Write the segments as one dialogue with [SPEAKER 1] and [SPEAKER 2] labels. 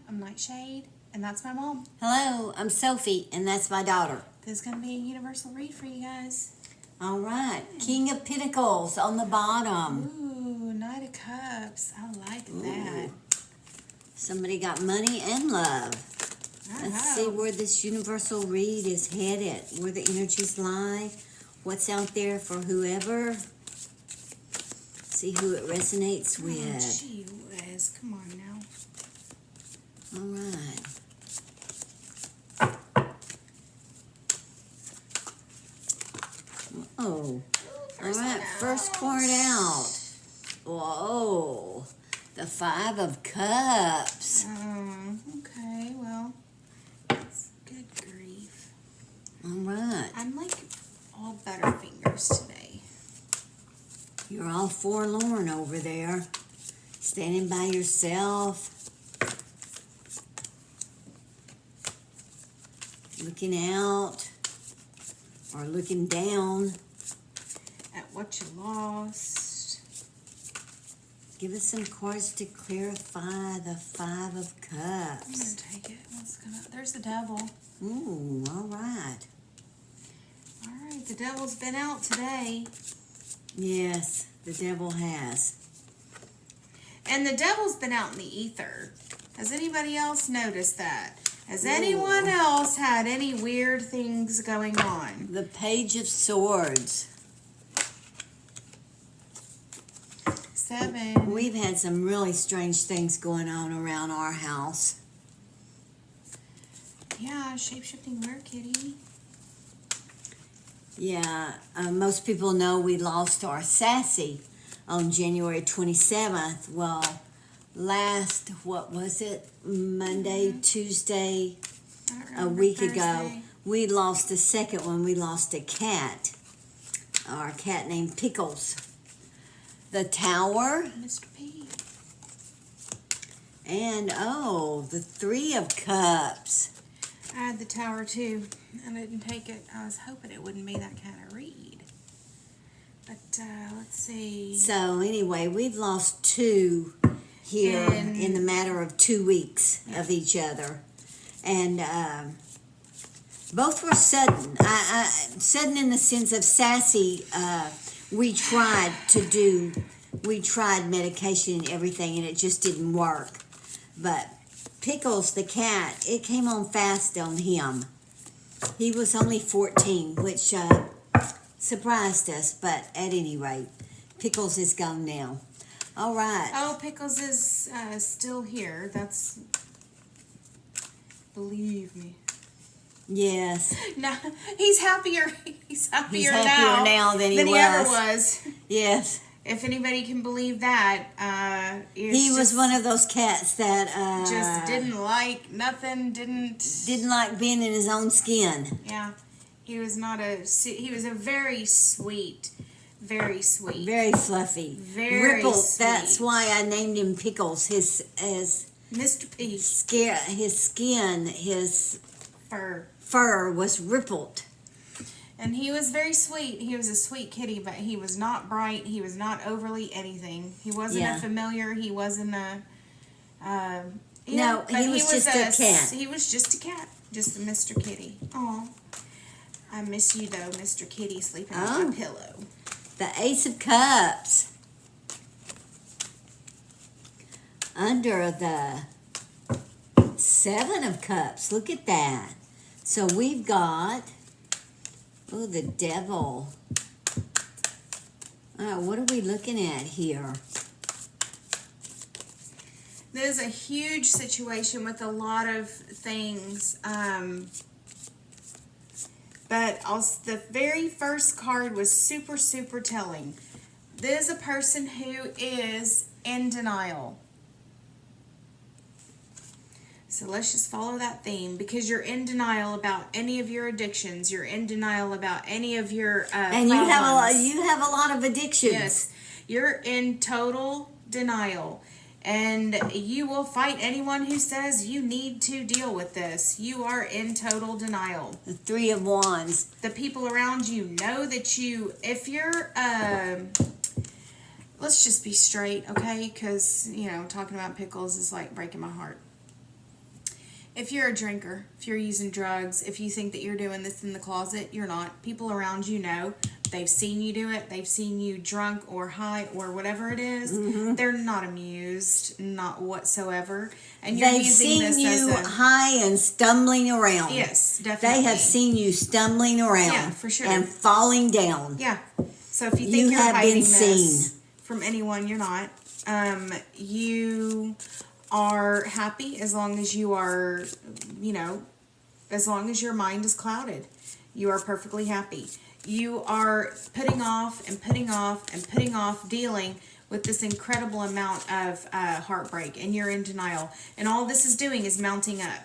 [SPEAKER 1] I'm NightShade, and that's my mom.
[SPEAKER 2] Hello, I'm Sophie, and that's my daughter.
[SPEAKER 1] This is going to be a universal read for you guys.
[SPEAKER 2] All right, King of Pentacles on the bottom.
[SPEAKER 1] Ooh, Knight of Cups. I like that.
[SPEAKER 2] Somebody got money and love. Let's see
[SPEAKER 1] hope.
[SPEAKER 2] where this universal read is headed, where the energies lie, what's out there for whoever. See who it resonates with.
[SPEAKER 1] Oh, gee whiz. Come on now.
[SPEAKER 2] All right. Oh, all right, first card out. Whoa, the Five of Cups.
[SPEAKER 1] Okay, well, that's good grief.
[SPEAKER 2] All right.
[SPEAKER 1] I'm like all butterfingers today.
[SPEAKER 2] You're all forlorn over there, standing by yourself, looking out or looking down
[SPEAKER 1] at what you lost.
[SPEAKER 2] Give us some cards to clarify the Five of
[SPEAKER 1] I'm
[SPEAKER 2] Cups.
[SPEAKER 1] going to take it. There's the devil.
[SPEAKER 2] Ooh, all right.
[SPEAKER 1] All right, the devil's been out today.
[SPEAKER 2] Yes, the devil has.
[SPEAKER 1] And the devil's been out in the ether. Has anybody else noticed that? Has anyone else had any weird things going on?
[SPEAKER 2] The Page of Swords.
[SPEAKER 1] 7.
[SPEAKER 2] We've had some really strange things going on around our house.
[SPEAKER 1] Yeah, shape-shifting were-kitty.
[SPEAKER 2] Yeah, most people know we lost our Sassy on January 27th. Well, last, what was it, Monday, Tuesday, a week ago, we lost the second one. We lost a cat, our cat named Pickles. The Tower.
[SPEAKER 1] Mr. P.
[SPEAKER 2] And, oh, the Three of Cups.
[SPEAKER 1] I had the Tower too. I didn't take it. I was hoping it wouldn't be that kind of read. But let's see.
[SPEAKER 2] So anyway, we've lost two here in the matter of 2 weeks of each other. And both were sudden. Sudden in the sense of Sassy, we tried medication and everything, and it just didn't work. But Pickles, the cat, it came on fast on him. He was only 14, which surprised us, but at any rate, Pickles is gone now. All right.
[SPEAKER 1] Oh, Pickles is still here. That's... Believe me.
[SPEAKER 2] Yes.
[SPEAKER 1] No, he's happier. He's happier
[SPEAKER 2] now than he
[SPEAKER 1] ever was.
[SPEAKER 2] Yes.
[SPEAKER 1] If anybody can believe that,
[SPEAKER 2] he was one of those cats that
[SPEAKER 1] just didn't like nothing. Didn't
[SPEAKER 2] like being in his own skin.
[SPEAKER 1] Yeah, he was not a. He was a very sweet, very sweet,
[SPEAKER 2] very fluffy,
[SPEAKER 1] very
[SPEAKER 2] rippled.
[SPEAKER 1] Sweet.
[SPEAKER 2] That's why I named him Pickles. His
[SPEAKER 1] Mr. P.
[SPEAKER 2] His skin, his fur was rippled.
[SPEAKER 1] And he was very sweet. He was a sweet kitty, but he was not bright. He was not overly anything. He wasn't a familiar. He wasn't a... he was just a cat. He was just a cat. Just a Mr. Kitty. Aw. I miss you, though, Mr. Kitty, sleeping on my pillow.
[SPEAKER 2] The Ace of Cups. Under the Seven of Cups. Look at that. So we've got... Oh, the devil. What are we looking at here?
[SPEAKER 1] There's a huge situation with a lot of things. But the very first card was super, super telling. There's a person who is in denial. So let's just follow that theme, because you're in denial about any of your addictions. You're in denial about any of your
[SPEAKER 2] and
[SPEAKER 1] problems.
[SPEAKER 2] you have a lot of addictions.
[SPEAKER 1] Yes, you're in total denial, and you will fight anyone who says you need to deal with this. You are in total denial.
[SPEAKER 2] The Three of Wands.
[SPEAKER 1] The people around you know that you. If you're let's just be straight, okay? Because talking about Pickles is like breaking my heart. If you're a drinker, if you're using drugs, if you think that you're doing this in the closet, you're not. People around you know. They've seen you do it. They've seen you drunk or high or whatever it is. Mm-hmm. They're not amused, not whatsoever. And you're
[SPEAKER 2] They've
[SPEAKER 1] using this
[SPEAKER 2] seen you
[SPEAKER 1] as a,
[SPEAKER 2] high and stumbling around.
[SPEAKER 1] Yes, definitely.
[SPEAKER 2] They have seen you stumbling around.
[SPEAKER 1] Yeah, for sure.
[SPEAKER 2] And falling down.
[SPEAKER 1] Yeah. So if you think you're
[SPEAKER 2] have
[SPEAKER 1] hiding
[SPEAKER 2] been
[SPEAKER 1] this
[SPEAKER 2] seen
[SPEAKER 1] from anyone, you're not. You are happy as long as you are, as long as your mind is clouded. You are perfectly happy. You are putting off and putting off and putting off dealing with this incredible amount of heartbreak, and you're in denial. And all this is doing is mounting up.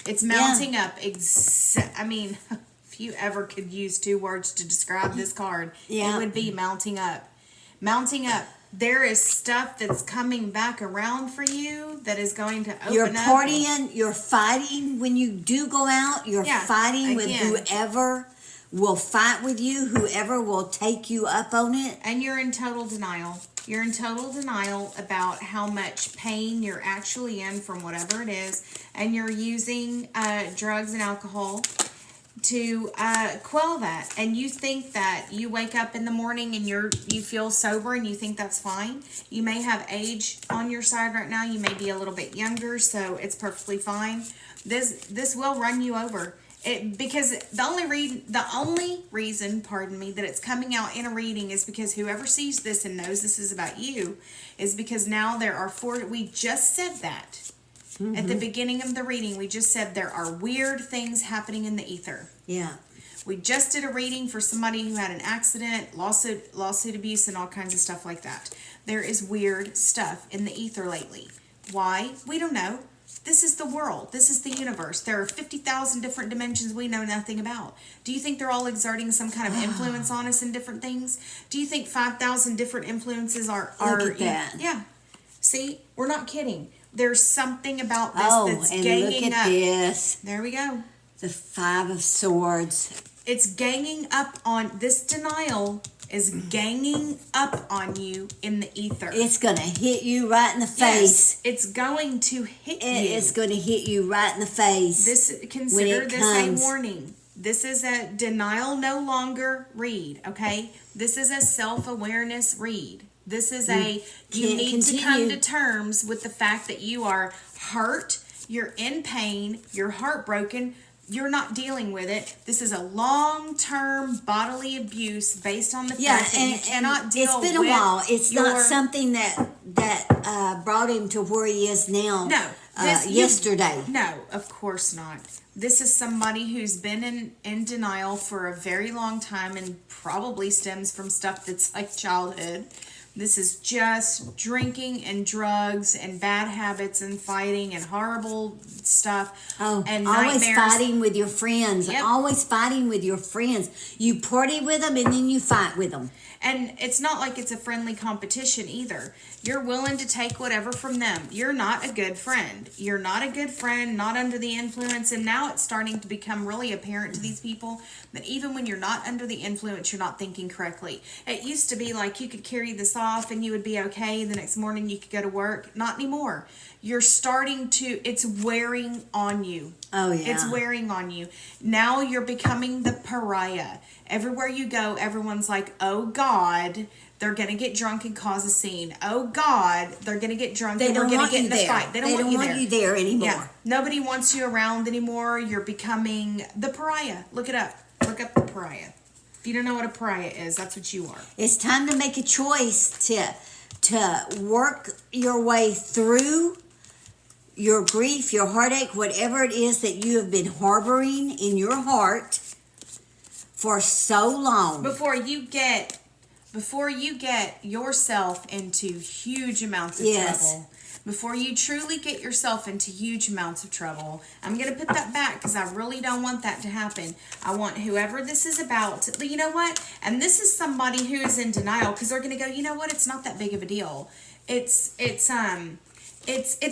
[SPEAKER 1] It's mounting up. If you ever could use 2 words to describe this card, it would be mounting up. Mounting up. There is stuff that's coming back around for you that is going to open up.
[SPEAKER 2] You're partying, you're fighting when you do go out. You're fighting with whoever will fight with you, whoever will take you up on it.
[SPEAKER 1] And you're in total denial. You're in total denial about how much pain you're actually in from whatever it is. And you're using drugs and alcohol to quell that. And you think that you wake up in the morning and you feel sober and you think that's fine. You may have age on your side right now. You may be a little bit younger, so it's perfectly fine. This will run you over. Because the only reason, that it's coming out in a reading is because whoever sees this and knows this is about you is because now there are 4. We just said that. Mm-hmm. At the beginning of the reading, we just said there are weird things happening in the ether.
[SPEAKER 2] Yeah.
[SPEAKER 1] We just did a reading for somebody who had an accident, lawsuit abuse, and all kinds of stuff like that. There is weird stuff in the ether lately. Why? We don't know. This is the world. This is the universe. There are 50,000 different dimensions we know nothing about. Do you think they're all exerting some kind of influence on us in different things? Do you think 5,000 different influences are...
[SPEAKER 2] Look at that.
[SPEAKER 1] Yeah. See? We're not kidding. There's something about this that's ganging up.
[SPEAKER 2] Look at this.
[SPEAKER 1] There we go.
[SPEAKER 2] The 5 of Swords.
[SPEAKER 1] It's ganging up on... This denial is ganging up on you in the ether.
[SPEAKER 2] It's going to hit you right in the face.
[SPEAKER 1] Yes, it's going to hit you.
[SPEAKER 2] It's going to hit you right in the face.
[SPEAKER 1] Consider this a warning. This is a denial no longer read, okay? This is a self-awareness read. This is you need to come to terms with the fact that you are hurt, you're in pain, you're heartbroken, you're not dealing with it. This is a long-term bodily abuse based on the fact that you cannot deal with.
[SPEAKER 2] It's been a while. It's not something that brought him to where he is now.
[SPEAKER 1] No.
[SPEAKER 2] Yesterday.
[SPEAKER 1] No, of course not. This is somebody who's been in denial for a very long time and probably stems from stuff that's like childhood. This is just drinking and drugs and bad habits and fighting and horrible stuff.
[SPEAKER 2] Oh,
[SPEAKER 1] and
[SPEAKER 2] always
[SPEAKER 1] nightmares.
[SPEAKER 2] Fighting with your friends.
[SPEAKER 1] Yep.
[SPEAKER 2] Always fighting with your friends. You party with them and then you fight with them.
[SPEAKER 1] And it's not like it's a friendly competition either. You're willing to take whatever from them. You're not a good friend. You're not a good friend, not under the influence. And now it's starting to become really apparent to these people that even when you're not under the influence, you're not thinking correctly. It used to be like you could carry this off and you would be okay. The next morning you could go to work. Not anymore. You're starting to, it's wearing on you.
[SPEAKER 2] Oh, yeah.
[SPEAKER 1] It's wearing on you. Now you're becoming the pariah. Everywhere you go, everyone's like, oh, God, they're going to get drunk and cause a scene. Oh, God, they're going to get drunk and we're going to get in a fight. They don't want you there
[SPEAKER 2] anymore.
[SPEAKER 1] Yeah. Nobody wants you around anymore. You're becoming the pariah. Look it up. Look up the pariah. If you don't know what a pariah is, that's what you are.
[SPEAKER 2] It's time to make a choice to work your way through your grief, your heartache, whatever it is that you have been harboring in your heart for so long.
[SPEAKER 1] Before you get yourself into huge amounts of trouble. Before you truly get yourself into huge amounts of trouble. I'm going to put that back because I really don't want that to happen. I want whoever this is about, you know what? And this is somebody who is in denial because they're going to go, you know what? It's not that big of a deal. It's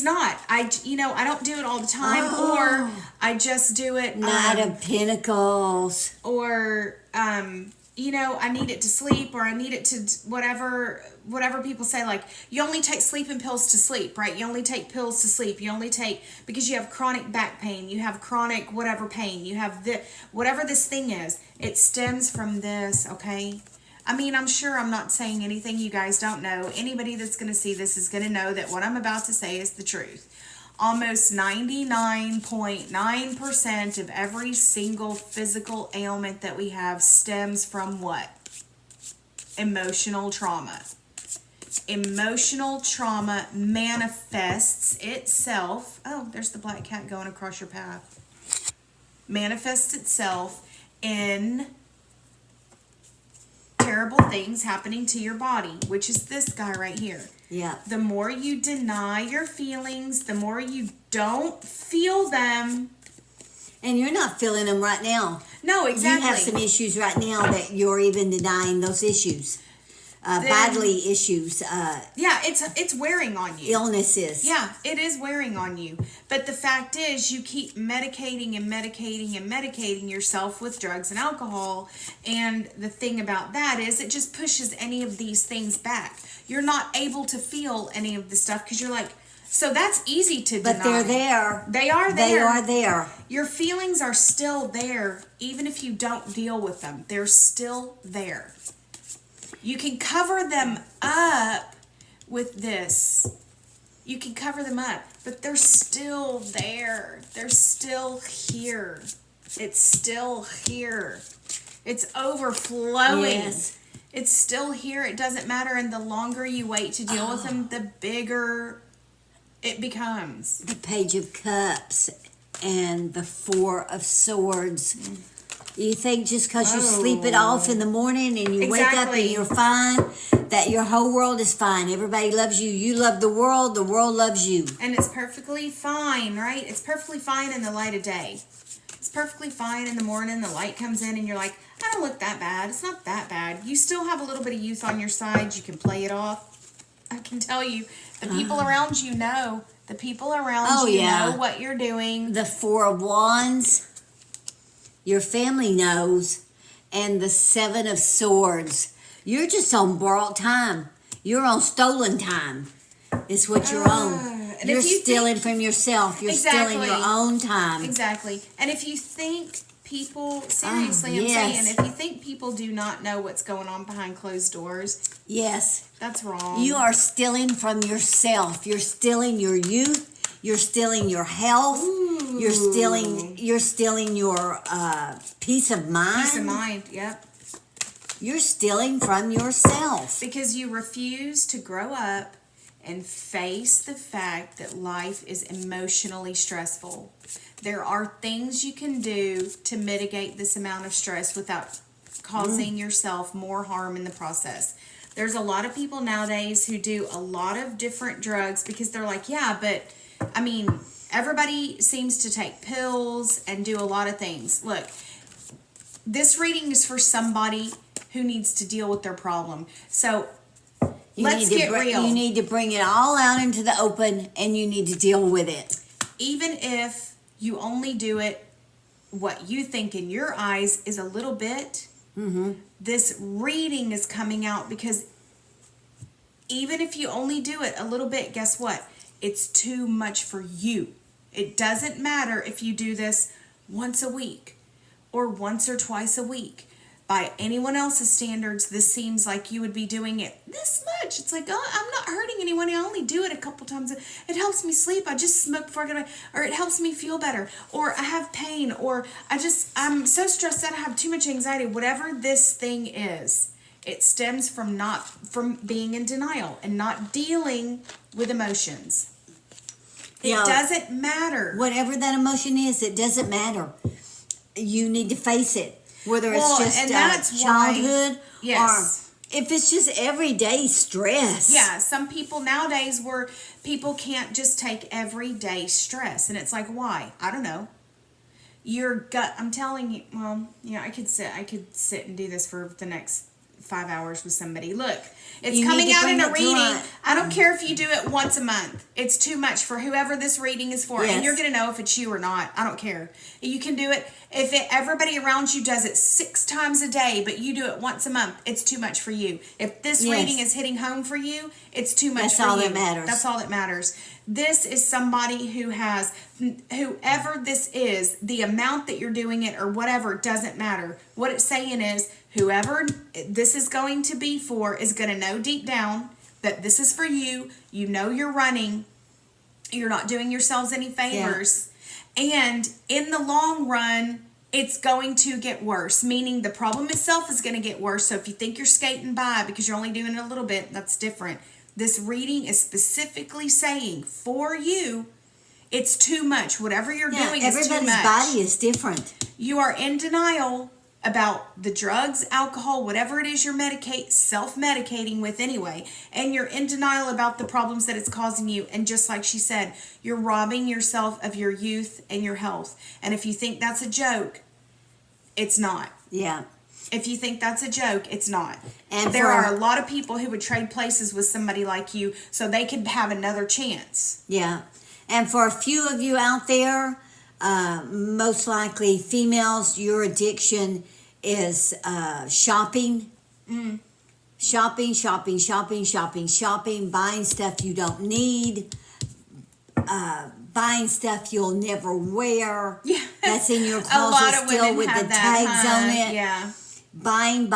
[SPEAKER 1] not. I don't do it all the time, or I just do it.
[SPEAKER 2] Knight of Pentacles.
[SPEAKER 1] Or, I need it to sleep, or I need it to whatever whatever people say, like, you only take sleeping pills to sleep, right? You only take pills to sleep. You only take, because you have chronic back pain, you have chronic whatever pain, you have whatever this thing is, it stems from this, okay? I mean, I'm sure I'm not saying anything you guys don't know. Anybody that's going to see this is going to know that what I'm about to say is the truth. Almost 99.9% of every single physical ailment that we have stems from what? Emotional trauma. Emotional trauma manifests itself. Oh, there's the black cat going across your path. Manifests itself in terrible things happening to your body, which is this guy right here.
[SPEAKER 2] Yeah.
[SPEAKER 1] The more you deny your feelings, the more you don't feel them.
[SPEAKER 2] And you're not feeling them right now.
[SPEAKER 1] No, exactly.
[SPEAKER 2] You have some issues right now that you're even denying those issues. Bodily issues.
[SPEAKER 1] Yeah, it's wearing on you.
[SPEAKER 2] Illnesses.
[SPEAKER 1] Yeah, it is wearing on you. But the fact is, you keep medicating and medicating and medicating yourself with drugs and alcohol. And the thing about that is, it just pushes any of these things back. You're not able to feel any of the stuff because you're like, so that's easy to deny.
[SPEAKER 2] But they're there.
[SPEAKER 1] They are there.
[SPEAKER 2] They are there.
[SPEAKER 1] Your feelings are still there, even if you don't deal with them. They're still there. You can cover them up with this. You can cover them up, but they're still there. They're still here. It's still here. It's overflowing.
[SPEAKER 2] Yes.
[SPEAKER 1] It's still here. It doesn't matter. And the longer you wait to deal with them, the bigger it becomes.
[SPEAKER 2] The Page of Cups and the Four of Swords. You think just because you sleep it off in the morning and you wake up and you're fine, that your whole world is fine. Everybody loves you. You love the world loves you.
[SPEAKER 1] And it's perfectly fine, right? It's perfectly fine in the light of day. It's perfectly fine in the morning. The light comes in and you're like, I don't look that bad. It's not that bad. You still have a little bit of youth on your side. You can play it off. I can tell you, the people around you know. The people around you know what you're doing.
[SPEAKER 2] The Four of Wands. Your family knows. And the Seven of Swords. You're just on borrowed time. You're on stolen time. It's what you're on. You're stealing from yourself. You're stealing your own time.
[SPEAKER 1] Exactly. And if you think people, seriously, I'm saying, if you think people do not know what's going on behind closed doors,
[SPEAKER 2] yes,
[SPEAKER 1] that's wrong.
[SPEAKER 2] You are stealing from yourself. You're stealing your youth. You're stealing your health. Ooh. You're stealing your peace of mind.
[SPEAKER 1] Peace of mind, yep.
[SPEAKER 2] You're stealing from yourself.
[SPEAKER 1] Because you refuse to grow up and face the fact that life is emotionally stressful. There are things you can do to mitigate this amount of stress without causing yourself more harm in the process. There's a lot of people nowadays who do a lot of different drugs because they're like, yeah, but I mean, everybody seems to take pills and do a lot of things. Look, this reading is for somebody who needs to deal with their problem. So let's get real.
[SPEAKER 2] You need to bring it all out into the open and you need to deal with it.
[SPEAKER 1] Even if you only do it what you think in your eyes is a little bit, this reading is coming out because even if you only do it a little bit, guess what? It's too much for you. It doesn't matter if you do this once a week or once or twice a week. By anyone else's standards, this seems like you would be doing it this much. It's like, oh, I'm not hurting anyone. I only do it a couple times. It helps me sleep. I just smoke before I go to bed. Or it helps me feel better. Or I have pain. Or I'm so stressed out I have too much anxiety. Whatever this thing is, it stems from being in denial and not dealing with emotions. It doesn't matter.
[SPEAKER 2] Whatever that emotion is, it doesn't matter. You need to face it. Whether it's just childhood or if it's just everyday stress.
[SPEAKER 1] Yeah, some people nowadays where people can't just take everyday stress. And it's like, why? I don't know. Your gut, I'm telling you, well, I could sit and do this for the next 5 hours with somebody. Look, it's
[SPEAKER 2] You
[SPEAKER 1] coming
[SPEAKER 2] need to
[SPEAKER 1] out in
[SPEAKER 2] bring
[SPEAKER 1] a
[SPEAKER 2] it to
[SPEAKER 1] reading.
[SPEAKER 2] light.
[SPEAKER 1] I don't care if you do it once a month. It's too much for whoever this reading is for.
[SPEAKER 2] Yes.
[SPEAKER 1] And you're going to know if it's you or not. I don't care. You can do it. If everybody around you does it 6 times a day, but you do it once a month, it's too much for you. If this
[SPEAKER 2] Yes.
[SPEAKER 1] reading is hitting home for you, it's too much
[SPEAKER 2] That's
[SPEAKER 1] for you.
[SPEAKER 2] all that matters.
[SPEAKER 1] That's all that matters. This is somebody who has, whoever this is, the amount that you're doing it or whatever, doesn't matter. What it's saying is, whoever this is going to be for is going to know deep down that this is for you. You know you're running. You're not doing yourselves any favors. Yeah. And in the long run, it's going to get worse, meaning the problem itself is going to get worse. So if you think you're skating by because you're only doing it a little bit, that's different. This reading is specifically saying for you, it's too much. Whatever you're doing is too much.
[SPEAKER 2] Everybody's body is different.
[SPEAKER 1] You are in denial about the drugs, alcohol, whatever it is you're self-medicating with anyway. And you're in denial about the problems that it's causing you. And just like she said, you're robbing yourself of your youth and your health. And if you think that's a joke, it's not.
[SPEAKER 2] Yeah.
[SPEAKER 1] If you think that's a joke, it's not.
[SPEAKER 2] And
[SPEAKER 1] there are a lot of people who would trade places with somebody like you so they could have another chance.
[SPEAKER 2] Yeah. And for a few of you out there, most likely females, your addiction is shopping. Shopping, buying stuff you don't need, buying stuff you'll never wear.
[SPEAKER 1] Yeah.
[SPEAKER 2] That's in your
[SPEAKER 1] A lot
[SPEAKER 2] closet
[SPEAKER 1] of
[SPEAKER 2] still
[SPEAKER 1] women
[SPEAKER 2] with
[SPEAKER 1] have
[SPEAKER 2] the
[SPEAKER 1] that,
[SPEAKER 2] tags on it.
[SPEAKER 1] Yeah.
[SPEAKER 2] Buying.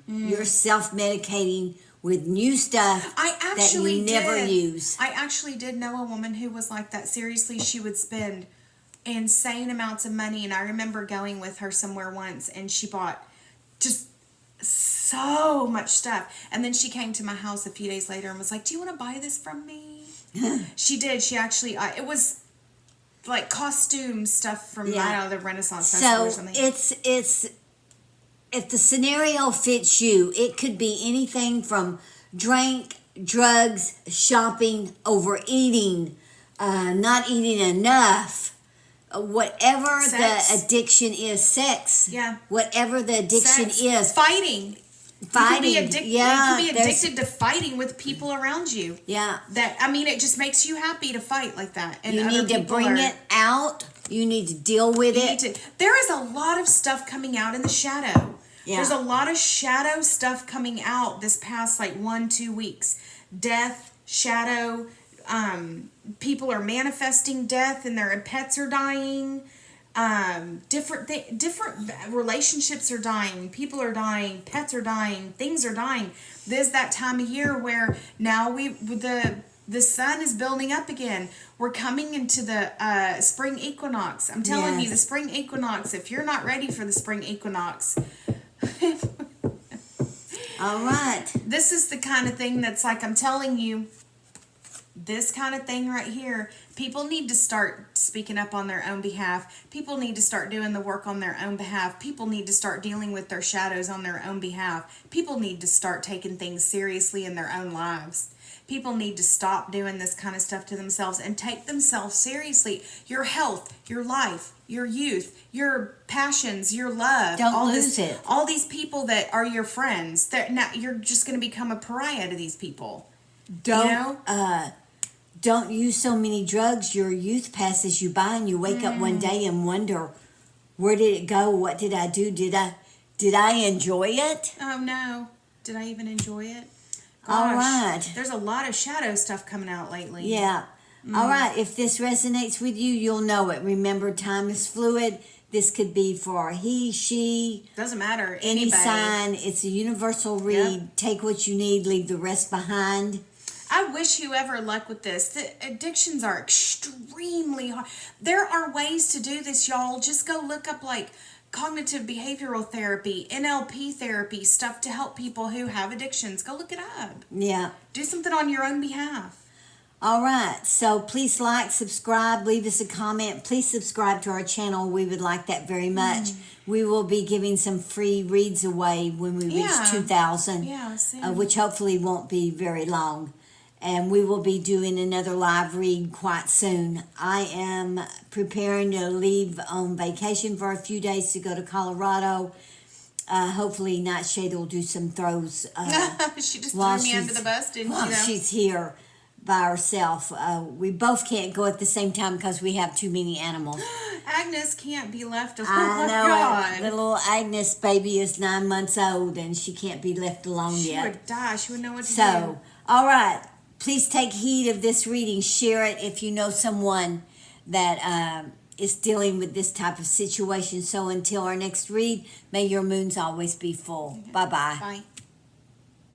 [SPEAKER 2] You're self-medicating with new stuff that you never use.
[SPEAKER 1] I actually did know a woman who was like that. Seriously, she would spend insane amounts of money. And I remember going with her somewhere once and she bought just so much stuff. And then she came to my house a few days later and was like, do you want to buy this from me? She did. She actually, it was like costume stuff from, I don't know, the Renaissance Festival or something.
[SPEAKER 2] It's if the scenario fits you, it could be anything from drink, drugs, shopping, overeating, not eating enough, whatever
[SPEAKER 1] Sex.
[SPEAKER 2] the addiction is, sex.
[SPEAKER 1] Yeah.
[SPEAKER 2] Whatever the addiction
[SPEAKER 1] Sex.
[SPEAKER 2] is.
[SPEAKER 1] Fighting.
[SPEAKER 2] Fighting.
[SPEAKER 1] You could be addicted
[SPEAKER 2] there's-
[SPEAKER 1] to fighting with people around you.
[SPEAKER 2] Yeah.
[SPEAKER 1] It just makes you happy to fight like that. And
[SPEAKER 2] You
[SPEAKER 1] other
[SPEAKER 2] need to
[SPEAKER 1] people
[SPEAKER 2] bring it out. You need to deal with it.
[SPEAKER 1] There is a lot of stuff coming out in the shadow.
[SPEAKER 2] Yeah.
[SPEAKER 1] There's a lot of shadow stuff coming out this past 1-2 weeks. Death, shadow, people are manifesting death and their pets are dying. Different relationships are dying, people are dying, pets are dying, things are dying. There's that time of year where now the sun is building up again. We're coming into the spring equinox. I'm telling you, the spring equinox, if you're not ready for the spring equinox,
[SPEAKER 2] all right.
[SPEAKER 1] This is the kind of thing that's like, I'm telling you, this kind of thing right here, people need to start speaking up on their own behalf. People need to start doing the work on their own behalf. People need to start dealing with their shadows on their own behalf. People need to start taking things seriously in their own lives. People need to stop doing this kind of stuff to themselves and take themselves seriously. Your health, your life, your youth, your passions, your love.
[SPEAKER 2] Don't lose it.
[SPEAKER 1] All these people that are your friends, now you're just going to become a pariah to these people.
[SPEAKER 2] Don't use so many drugs. Your youth passes you by and you wake up one day and wonder, where did it go? What did I do? Did I enjoy it?
[SPEAKER 1] Oh no. Did I even enjoy it? Gosh,
[SPEAKER 2] all right.
[SPEAKER 1] There's a lot of shadow stuff coming out lately.
[SPEAKER 2] Yeah. All right. If this resonates with you, you'll know it. Remember, time is fluid. This could be for he, she.
[SPEAKER 1] Doesn't matter.
[SPEAKER 2] Any
[SPEAKER 1] Anybody.
[SPEAKER 2] sign. It's a universal read.
[SPEAKER 1] Yep.
[SPEAKER 2] Take what you need. Leave the rest behind.
[SPEAKER 1] I wish you ever luck with this. The addictions are extremely hard. There are ways to do this, y'all. Just go look up cognitive behavioral therapy, NLP therapy, stuff to help people who have addictions. Go look it up.
[SPEAKER 2] Yeah.
[SPEAKER 1] Do something on your own behalf.
[SPEAKER 2] All right. So please like, subscribe, leave us a comment. Please subscribe to our channel. We would like that very much. We will be giving some free reads away when we reach 2,000, which hopefully won't be very long. And we will be doing another live read quite soon. I am preparing to leave on vacation for a few days to go to Colorado. hopefully NightShade will do some throws.
[SPEAKER 1] She just threw me under the bus, didn't she?
[SPEAKER 2] She's here by herself. We both can't go at the same time because we have too many animals.
[SPEAKER 1] Agnes can't be left alone.
[SPEAKER 2] I know.
[SPEAKER 1] God.
[SPEAKER 2] Little Agnes baby is 9 months old and she can't be left alone yet.
[SPEAKER 1] She would die. She would know what to do.
[SPEAKER 2] So, all right. Please take heed of this reading. Share it if you know someone that is dealing with this type of situation. So until our next read, may your moons always be full. Bye-bye.
[SPEAKER 1] Bye.